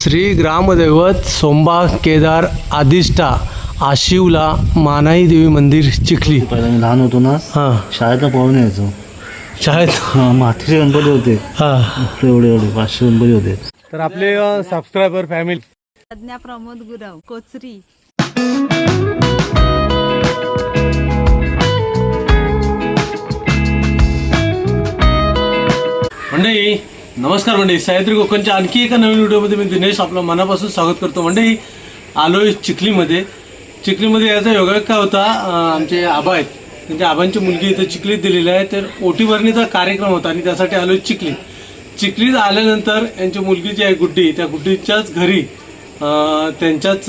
श्री ग्रामदैवत सोंबा केदार आदिष्टा आशिवला मानाई देवी मंदिर चिखली. पहिला मी लहान होतो ना, हां शाळेतनं पाहून यायचो. शाळेत मातीचे गणपती होते, हां. एवढे एवढे 500 गणपती होते. तर आपले सबस्क्रायबर फॅमिली प्रज्ञा प्रमोद गुरव कोचरी. मंडळी नमस्कार. मंडळी सह्याद्री कोकणच्या आणखी एका नवीन व्हिडिओमध्ये मी दिनेश आपलं मनापासून स्वागत करतो. मंडळी आलोय चिखलीमध्ये. चिखलीमध्ये याचा योगायोग काय होता, आमचे आबा आहेत, त्यांच्या आबांची मुलगी इथं चिखलीत दिलेली आहे. तर ओटी भरणीचा कार्यक्रम होता आणि त्यासाठी आलोय चिखलीत आल्यानंतर यांची मुलगी जी आहे गुड्डी, त्या गुड्डीच्याच घरी त्यांच्याच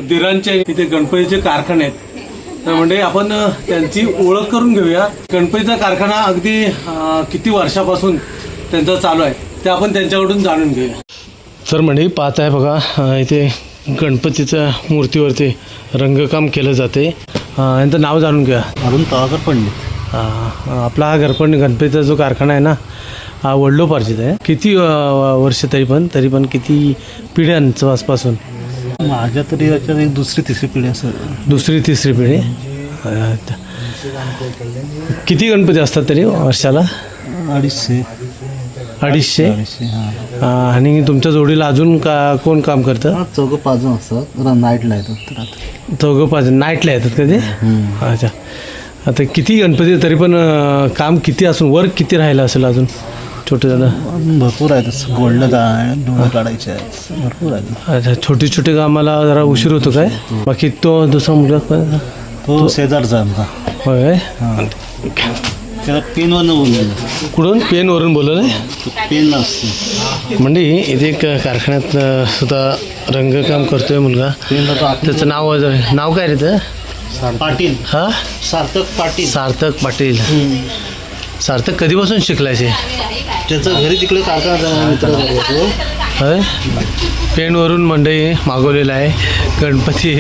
दिरांचे इथे गणपतीचे कारखाने आहेत. तर म्हणजे आपण त्यांची ओळख करून घेऊया. गणपतीचा कारखाना अगदी किती वर्षापासून त्यांचा चालू आहे ते आपण त्यांच्याकडून जाणून घेऊया. तर म्हणजे पाहत आहे बघा, इथे गणपतीच्या मूर्तीवरती रंगकाम केलं जाते. यांचं नाव जाणून घेऊया. अरुण तळाकर पंडित. आपला हा गणपतीचा जो कारखाना आहे ना, हा वडलोपार्जित आहे. किती वर्ष तरी पण किती पिढ्यांचं आसपासून? माझ्या तरी याच्यात एक दुसरी तिसरी पिढी असं. दुसरी तिसरी पिढी. किती गणपती असतात तरी वर्षाला? 250. हां. आणि तुमच्या जोडीला अजून कोण काम करतं? 4-5 जण असतात. नाईटला येतात. 4-5 नाईटला येतात का ते? अच्छा. आता किती गणपती तरी पण काम किती असून वर्क किती राहिलं असेल अजून? छोटे जण भरपूर आहेत. गोल्ड डोळे काढायचे आहेत, भरपूर आहेत. अच्छा. छोटी कामाला जरा उशीर होतो काय? बाकी तो दुसरा मुलगा तो शेजारचा आमचा. होय. त्याला पेनवरनं बोललेलं. कुठून? पेनवरून बोललं नाही? पेन असते. म्हणजे इथे एक कारखान्यात सुद्धा रंगकाम करतोय मुलगा. त्याचं नाव काय रे ते? पाटील. हा, सार्थक पाटील. सार्थक कधीपासून शिकलायचे? त्याचं घरी तिकडे कारखाना मित्र होय. पेनवरून मंडई मागवलेलं आहे गणपती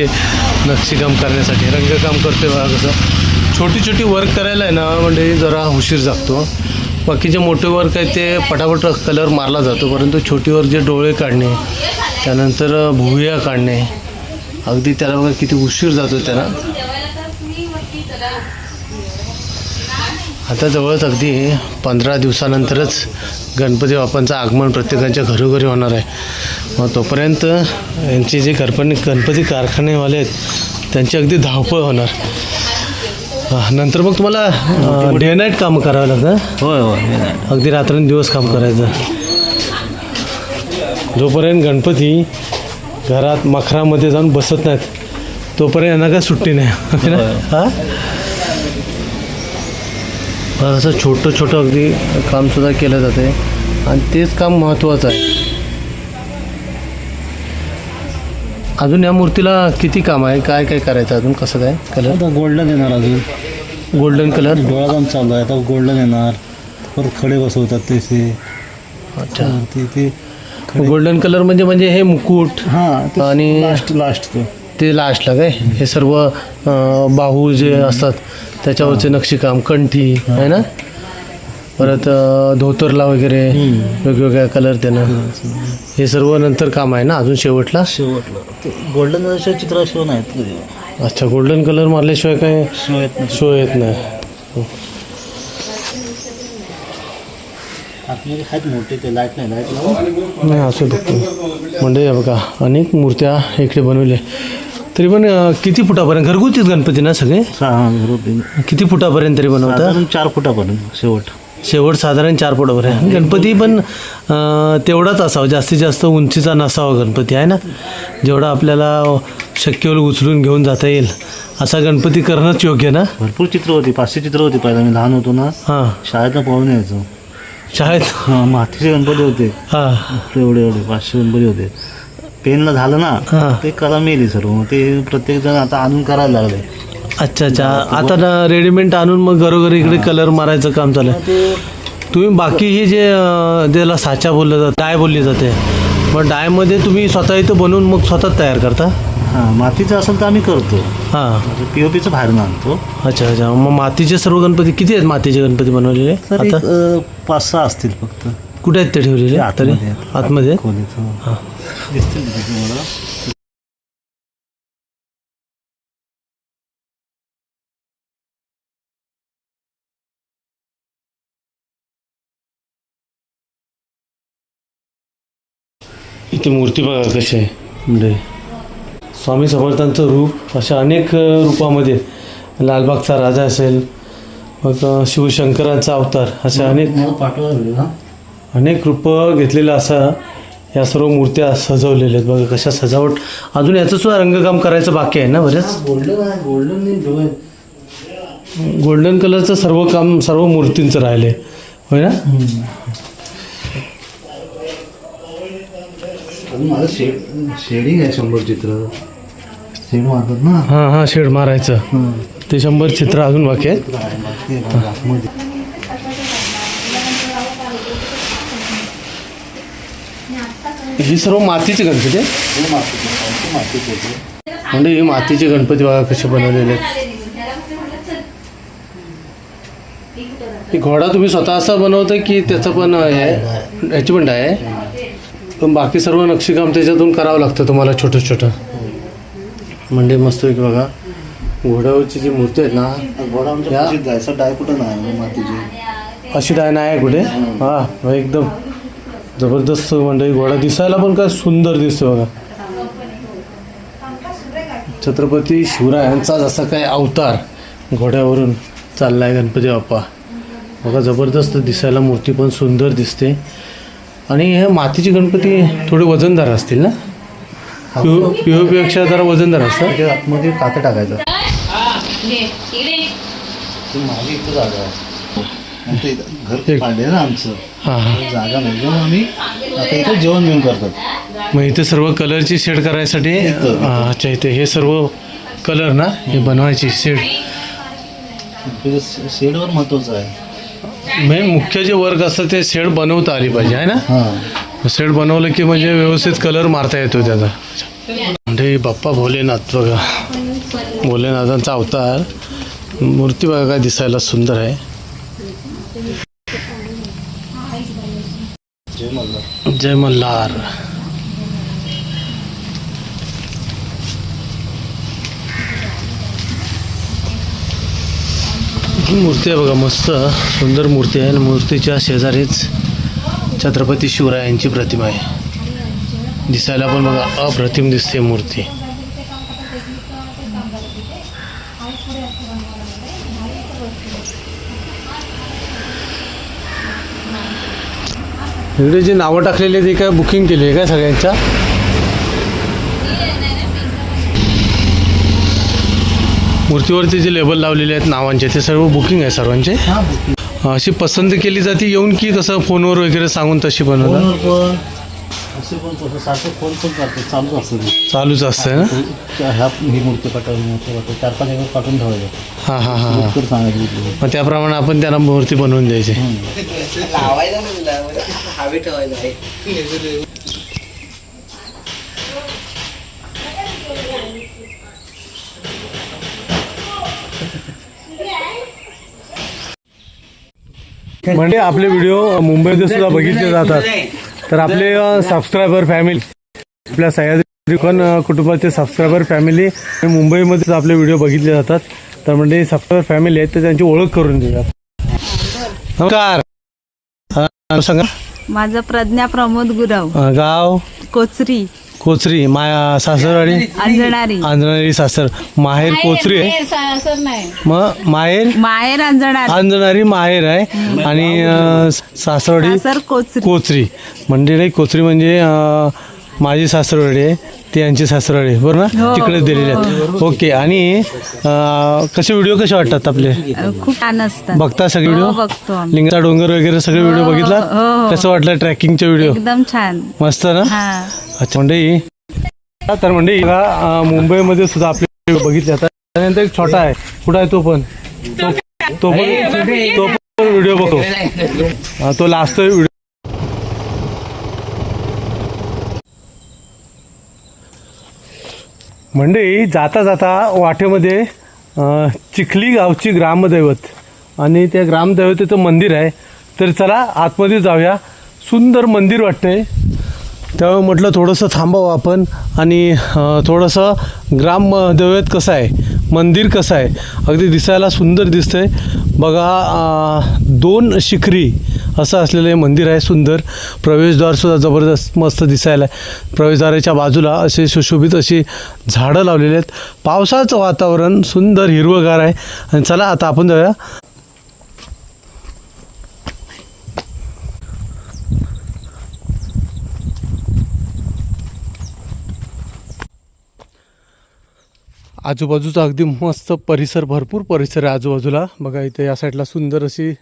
नक्षीकाम करण्यासाठी. रंगकाम करतोय बघा कसं. छोटी वर्क करायला आहे ना म्हणजे जरा उशीर जातो. बाकीचे मोठे वर्क आहे ते पटापट कलर मारला जातो, परंतु छोटीवर जे डोळे काढणे, त्यानंतर भुवया काढणे, अगदी त्याला बघा किती उशीर जातो त्याला. आता जवळच अगदी 15 दिवसानंतरच गणपती बाप्पांचं आगमन प्रत्येकाच्या घरोघरी होणार आहे. मग तोपर्यंत यांचे जे गणपती कारखानेवाले आहेत त्यांची अगदी धावपळ होणार. नंतर मग तुम्हाला डे नाईट काम करावं लागतं. होय. अगदी रात्रंदिवस काम करायचं. जोपर्यंत गणपती घरात मखरामध्ये जाऊन बसत नाहीत तोपर्यंत यांना काय सुट्टी नाही ना. हां, असं छोटं अगदी कामसुद्धा केलं जातं आहे आणि तेच काम महत्त्वाचं आहे. अजून या मूर्तीला किती काम आहे? काय करायचं अजून? कसं काय कलर? आता गोल्डन येणार, अजून गोल्डन कलर. डोळा काम चालू आहे. आता गोल्डन येणार, परत खडे बसवतात तसे. अच्छा. ते गोल्डन कलर म्हणजे हे मुकुट. हां. आणि लास्ट ते लास्टला काय हे सर्व बाहू जे असतात त्याच्यावरचे नक्षीकाम, कंठी आहे ना, परत धोतरला वगैरे वेगवेगळ्या कलर देणं, हे सर्व नंतर काम आहे ना अजून शेवटला. गोल्डन चित्राशिवाय नाहीत. अच्छा. गोल्डन कलर मारल्याशिवाय काय शो येत नाही. मोठे ते लाईट नाही असं बघतो. म्हणजे बघा अनेक मूर्त्या इकडे बनवल्या. तरी पण किती फुटापर्यंत? घरगुतीच गणपती ना सगळे? किती फुटापर्यंत तरी बनवतात? 4 फुटापर्यंत शेवट साधारण 4 फुटापर्यंत. गणपती पण तेवढाच असावा, जास्तीत जास्त उंचीचा नसावा गणपती आहे ना. जेवढा आपल्याला शक्य होईल उचलून घेऊन जाता येईल असा गणपती करणंच योग्य ना. भरपूर चित्र होती, 500 चित्र होती पहिला मी लहान होतो ना. हां. शाळेतनं पाहून यायचो. शाळेत मातीचे गणपती होते. हां. एवढे 500 गणपती होते. पेनला झालं ना ते कला मेली सर्व. मग ते प्रत्येक जण आता आणून करायला लागले. अच्छा. आता ना रेडीमेड आणून मग घरोघरी इकडे कलर मारायचं काम चालू आहे. तुम्ही बाकी हे जे ज्याला साचा बोललं जातं, डाय बोलली जाते, मग डायमध्ये तुम्ही स्वतः इथं बनवून मग स्वतः तयार करता? हां. मातीचं असेल तर आम्ही करतो. हां. POPचं बाहेरून आणतो. अच्छा. मग मातीचे सर्व गणपती किती आहेत? मातीचे गणपती बनवलेले आता 5-6 असतील फक्त. कुठे आहेत ते ठेवलेले ते तरी आतमध्ये आहेत. आतमध्ये खोलीत, हो. हां दिसतील ना तिथे मला. इथे मूर्ती बघा कशी आहे म्हणजे स्वामी समर्थांचं रूप अशा अनेक रूपामध्ये लालबागचा राजा असेल मग शिवशंकरांचा अवतार अशा अनेक मला पाठवा व्हिडिओ, हा. अनेक रूपं घेतलेलं असा या सर्व मूर्त्या सजवलेल्या आहेत बघा कशा सजावट अजून याचं सुद्धा रंगकाम करायचं बाकी आहे ना बरेच गोल्डन आहे, गोल्डन नाही डोळे. गोल्डन कलरचं सर्व काम सर्व मूर्तींचं राहिले होय ना अजून माझं शेडिंग आहे 100 चित्र. शेड मारतात ना. हां हां शेड मारायचं ते 100 चित्र अजून बाकी आहेत बाकी आहे बघा आतमध्ये. ही सर्व मातीचे गणपती आहे हे मातीचे होते. म्हणजे हे मातीचे गणपती बघा कसे बनवलेले आहेत ही घोडा तुम्ही स्वतः असा बनवता की त्याचं पण आहे याची पण आहे पण बाकी सर्व नक्षीकाम त्याच्यातून करावं लागतं तुम्हाला छोटं छोटं म्हणजे मस्त की बघा घोड्यावरची जी मूर्ती आहेत ना घोडा आमच्या कुशीत जायचा डाय कुठं नाही मातीची. अशी डाय नाही आहे कुठे हां एकदम जबरदस्त म्हणजे घोडा दिसायला पण काय सुंदर दिसतो बघा छत्रपती शिवरायांचा जसा काय अवतार घोड्यावरून चाललाय गणपती बाप्पा बघा जबरदस्त दिसायला मूर्ती पण सुंदर दिसते आणि हे मातीचे गणपती थोडे वजनदार असतील ना पेक्षा जरा वजनदार असतात त्याच्या आतमध्ये कातं टाकायचं. ते मागे इथं जागा आहे आमचं इथं घर पाडले ना आमचं हां हां जागा नाही म्हणून आम्ही आता इथं जेवण घेऊन करतात. मग इथे सर्व कलरची शेड करायसाठी अच्छा इथे हे सर्व कलर ना हे बनवायची शेड शेडवर महत्वाचं आहे. म्हणजे मुख्य जे वर्क असतं ते शेड बनवता आली पाहिजे आहे ना हां शेड बनवलं की म्हणजे व्यवस्थित कलर मारता येतो त्याचा म्हणजे बाप्पा भोलेनाथ बघा भोलेनाथांचा अवतार मूर्ती बघा काय दिसायला सुंदर आहे जय मल्हार. जय मल्हार ही मूर्ती आहे बघा मस्त सुंदर मूर्ती आहे आणि मूर्तीच्या शेजारीच छत्रपती शिवरायांची प्रतिमा आहे दिसायला पण बघा अप्रतिम दिसते मूर्ती इकडे जे नावं टाकलेली ते काय बुकिंग केली आहे काय सगळ्यांच्या मूर्तीवरती जे लेबल लावलेले आहेत नावांचे ते सर्व बुकिंग आहे सर्वांचे अशी पसंत केली जाते येऊन की कसं फोनवर वगैरे सांगून तशी बनवतात फोनवर पण असे पण तसं सारखं फोन पण करतात चालूच असतं ते. चालूच असतंय ना ह्या ही मूर्ती पाठवली मूर्ती पाठवली 4-5 दिवस पाठवून ठेवायचं. हां हां हां लवकर सांगायचं कुठली. मग त्याप्रमाणे आपण त्यांना मूर्ती बनवून द्यायची म्हणजे आपले व्हिडिओ मुंबईमध्ये सुद्धा बघितले जातात तर आपले सबस्क्रायबर फॅमिली आपल्या सह्याद्री कुटुंबाचे सबस्क्रायबर फॅमिली मुंबईमध्ये आपले व्हिडिओ बघितले जातात तर म्हणजे सबस्क्रायबर फॅमिली आहेत तर त्यांची ओळख करून देतात नमस्कार सांगा माझं प्रज्ञा प्रमोद गुरव गाव कोचरी कोचरी माया सासरवाडी अंजणारी आंजणारी सासर माहेर कोचरी आहे मग माहेर माहेर अंजणारी आंजणारी माहेर आहे आणि सासरवाडी सासर कोचरी कोचरी म्हणजे नाही कोचरी म्हणजे माझी सासरवाडी आहे ती यांची सासरवाडी आहे, बरोबर ना हो. तिकडेच दिलेले आहेत ओके आणि कसे व्हिडिओ कसे वाटतात आपले खूप छान असतात बघता सगळे हो, व्हिडिओ बघतो आम्ही. लिंगाचा डोंगर वगैरे सगळे व्हिडिओ हो, बघितला हो, हो. कसं वाटलं ट्रॅकिंगचे व्हिडिओ एकदम छान मस्त ना हा अच्छा म्हणजे तर म्हणजे मुंबईमध्ये सुद्धा आपले व्हिडिओ बघितले जातात त्यानंतर एक छोटा आहे कुठं आहे तो पण व्हिडिओ बघतो तो लास्ट व्हिडिओ म्हणजे जाता जाता वाटेमध्ये चिखली गावची ग्रामदैवत आणि त्या ग्रामदैवतेचं मंदिर आहे तर चला आतमध्ये जाऊया सुंदर मंदिर वाटतंय. त्यामुळे म्हटलं थोडंसं थांबावं आपण आणि थोडंसं ग्रामदैवत कसं आहे, मंदिर कसं आहे, अगदी दिसायला सुंदर दिसतंय बघा. 2 शिखरी असं असलेलं हे मंदिर आहे. सुंदर प्रवेशद्वारसुद्धा जबरदस्त मस्त दिसायला आहे. प्रवेशद्वाराच्या बाजूला असे सुशोभित अशी झाडं लावलेली आहेत. पावसाचं वातावरण सुंदर हिरवंगार आहे. आणि चला आता आपण जाऊया. आजूबाजूचा अगदी मस्त परिसर, भरपूर परिसर आहे आजूबाजूला बघा. इथे या साईडला सुंदर अशी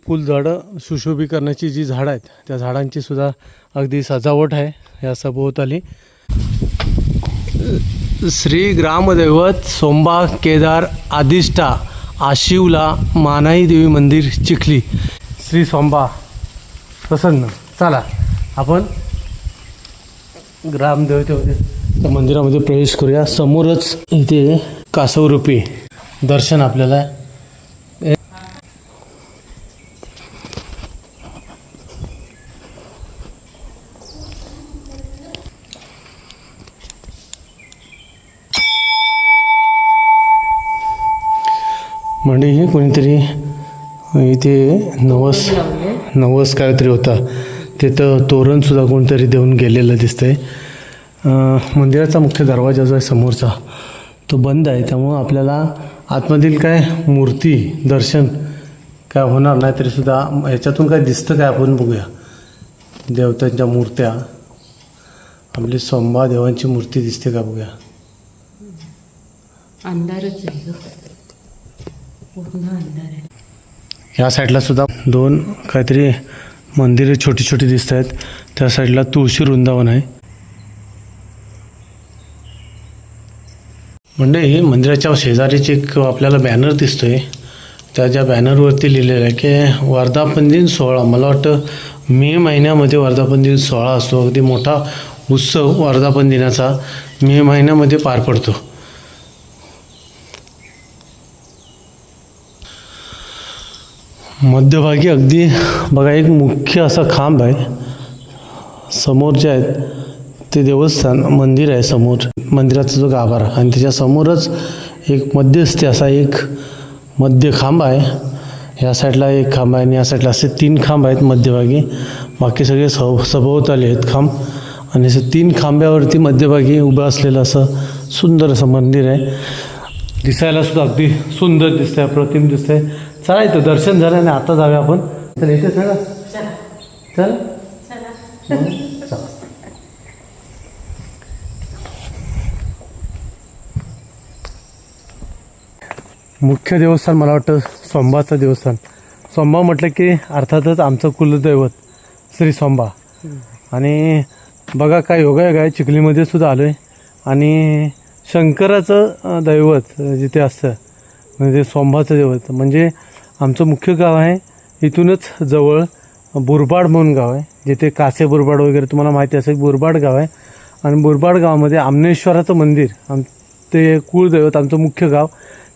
फुलझाडं, सुशोभीकरणाची जी झाडं आहेत त्या झाडांची सुद्धा अगदी सजावट आहे या सभोवताली. श्री ग्रामदैवत सोंबा केदार आदिष्टा आशिवला मानाई देवी मंदिर चिखली. श्री सोंबा प्रसन्न. चला आपण ग्रामदेवतेच्या मंदिरामध्ये प्रवेश करूया. समोरच इथे कासवरूपी दर्शन आपल्याला म्हणजे हे कोणीतरी इथे नवस काहीतरी होता, तिथं तोरणसुद्धा कोणतरी देऊन गेलेलं दिसतंय. मंदिराचा मुख्य दरवाजा जो आहे समोरचा तो बंद आहे, त्यामुळं आपल्याला आतमधील काय मूर्ती दर्शन काय होणार नाही. तरीसुद्धा ह्याच्यातून काय दिसतं काय आपण बघूया. देवतांच्या मूर्त्या, आपली सोंबा देवांची मूर्ती दिसते का बघूया. अंधारच आहे, पूर्ण अंधार आहे. ह्या साईडला सुद्धा 2 काहीतरी मंदिरे छोटी छोटी दिसत आहेत. त्या साईडला तुळशी वृंदावन आहे. म्हणजे हे मंदिराच्या शेजारीच एक आपल्याला बॅनर दिसतोय. त्या ज्या बॅनरवरती लिहिलेलं आहे की वर्धापन दिन 16. मला वाटतं मे महिन्यामध्ये वर्धापन दिन 16 असतो. अगदी मोठा उत्सव वर्धापन दिनाचा मे महिन्यामध्ये पार पडतो. मध्यभागी अगदी बघा एक मुख्य असा खांब आहे. समोर जे आहेत ते देवस्थान मंदिर आहे. समोर मंदिराचा जो गाभारा आणि त्याच्या समोरच एक मध्यस्थी असा एक मध्य खांब आहे. ह्या साईडला एक खांब आहे आणि या साईडला असे 3 खांब आहेत मध्यभागी. बाकी सगळे सभोवताली आहेत खांब आणि असे 3 खांब्यावरती मध्यभागी उभं असलेलं असं सुंदर असं मंदिर आहे. दिसायला सुद्धा अगदी सुंदर दिसतंय, अप्रतिम दिसतंय. चला इथं दर्शन झालं आणि आता जाऊया आपण. चला इथे चला चला. मुख्य देवस्थान मला वाटतं सोंबाचं देवस्थान. सोंबा म्हटलं की अर्थातच आमचं कुलदैवत श्री सोंबा. आणि बघा काय योगायोग आहे, चिखलीमध्ये सुद्धा आलो आहे आणि शंकराचं दैवत जिथे असतं म्हणजे सोंबाचं दैवत म्हणजे आमचं मुख्य गाव आहे. इथूनच जवळ बुरबाड म्हणून गाव आहे, जिथे कासे बुरबाड वगैरे तुम्हाला माहिती असेल. बुरबाड गाव आहे आणि बुरबाड गावामध्ये आमनेश्वराचं मंदिर ते कुळदैवत आमचं मुख्य गाव.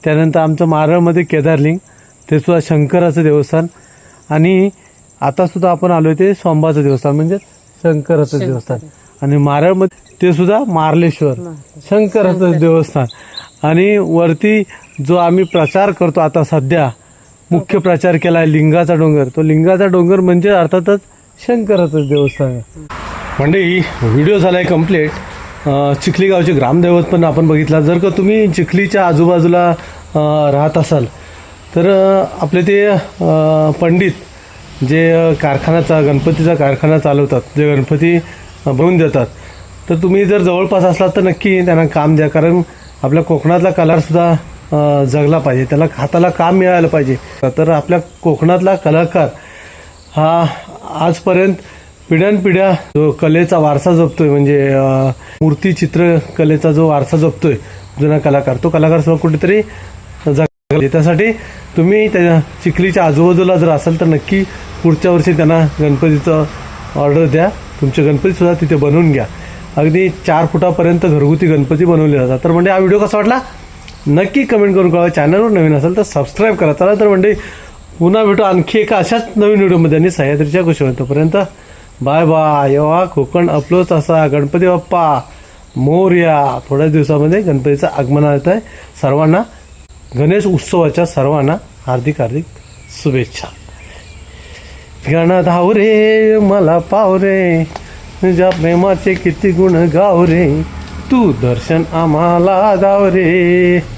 त्यानंतर आमचं मारळमध्ये केदारलिंग, ते सुद्धा शंकराचं देवस्थान. आणि आतासुद्धा आपण आलो आहे ते सोंबाचं देवस्थान म्हणजे शंकराचं देवस्थान. आणि मारळमध्ये ते सुद्धा मार्लेश्वर शंकराचं देवस्थान. आणि वरती जो आम्ही प्रचार करतो आता सध्या मुख्य प्रचार केला आहे लिंगाचा डोंगर, तो लिंगाचा डोंगर म्हणजे अर्थातच शंकराचं देवस्थान आहे. म्हणजे ही व्हिडिओ झाला आहे कंप्लीट. चिखली गावचे ग्रामदैवत पण आपण बघितला. जर का तुम्ही चिखलीच्या आजूबाजूला राहत असाल तर आपले ते पंडित जे कारखाना गणपतीचा कारखाना चालवतात, जे गणपती बनवून देतात, तर तुम्ही जर जवळपास असलात तर नक्की त्यांना काम द्या. कारण आपल्या कोकणातला कलाकारसुद्धा जगला पाहिजे, त्याला हाताला काम मिळालं पाहिजे. तर आपल्या कोकणातला कलाकार हा आजपर्यंत पिढ्यानपिढ्या जो कलेचा वारसा जपतोय म्हणजे मूर्ती चित्रकलेचा जो वारसा जपतोय जुना कलाकार, तो कलाकार सुद्धा कुठेतरी जगला. त्यासाठी तुम्ही त्या चिखलीच्या आजूबाजूला जर असाल तर नक्की पुढच्या वर्षी त्यांना गणपतीचं ऑर्डर द्या. तुमचे गणपतीसुद्धा तिथे बनवून घ्या. अगदी 4 फुटापर्यंत घरगुती गणपती बनवले जातात. तर म्हणजे हा व्हिडिओ कसा वाटला नक्की कमेंट करून कळवा. चॅनलवर नवीन असेल तर सबस्क्राईब करा. चला तर म्हणजे पुन्हा भेटू आणखी एका अशाच नवीन व्हिडिओमध्ये आणि सह्याद्रीच्या गोष्टी. तोपर्यंत बाय बाय. येवा कोकण अपलोच असा. गणपती बाप्पा मोरया. थोड्याच दिवसामध्ये गणपतीचं आगमन येत आहे. सर्वांना गणेश उत्सवाच्या सर्वांना हार्दिक हार्दिक शुभेच्छा. गण धाव रे मला पाव रे, तुझ्या प्रेमाचे किती गुण गाव रे, तू दर्शन आम्हाला दाव रे.